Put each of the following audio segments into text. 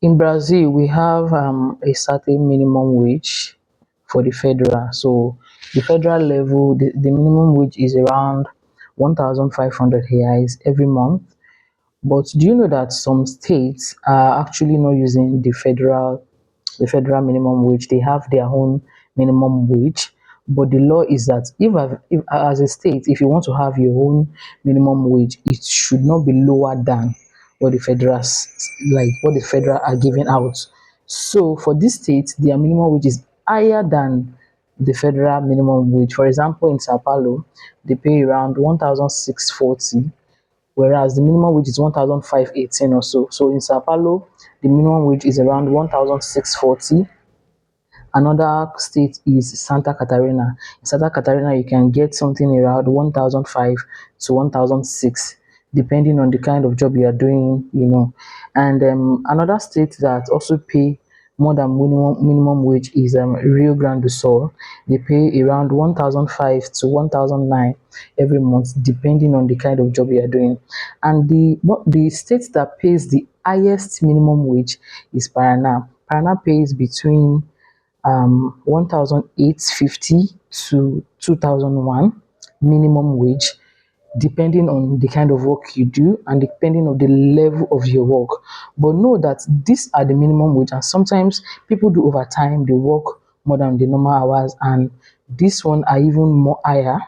In Brazil, we have a certain minimum wage for the federal. So the federal level, the minimum wage is around 1,500 reais every month. But do you know that some states are actually not using the federal minimum wage? They have their own minimum wage. But the law is that if as a state, if you want to have your own minimum wage, it should not be lower than what the federal are giving out. So for this state, their minimum wage is higher than the federal minimum wage. For example, in Sao Paulo, they pay around 1,640, whereas the minimum wage is 1,518 or so. So in Sao Paulo, the minimum wage is around 1,640. Another state is Santa Catarina. In Santa Catarina, you can get something around 1,005 to 1,006, depending on the kind of job you are doing. And another state that also pay more than minimum wage is Rio Grande do Sul. They pay around 1,005 to 1,009 every month, depending on the kind of job you are doing. And the state that pays the highest minimum wage is Paraná. Paraná pays between 1,850 to 2,001 minimum wage, depending on the kind of work you do and depending on the level of your work. But know that these are the minimum wage, and sometimes people do overtime, they work more than the normal hours, and this one are even more higher.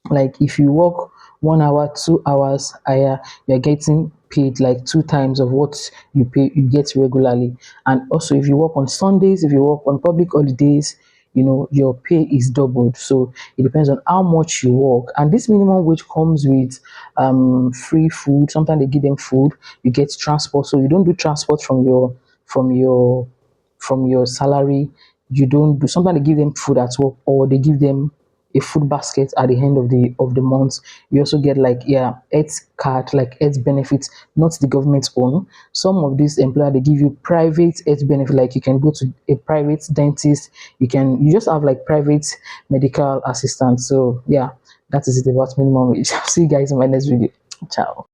Like if you work 1 hour, 2 hours higher, you're getting paid like two times of what you get regularly. And also if you work on Sundays, if you work on public holidays, your pay is doubled. So it depends on how much you work. And this minimum wage comes with free food. Sometimes they give them food, you get transport. So you don't do transport from your from your salary. You don't do Sometimes they give them food at work, or they give them a food basket at the end of the month. You also get like, yeah, health card, like health benefits, not the government own. Some of these employer, they give you private health benefit, like you can go to a private dentist, you just have like private medical assistance. So yeah, that is it about minimum wage. See you guys in my next video. Ciao.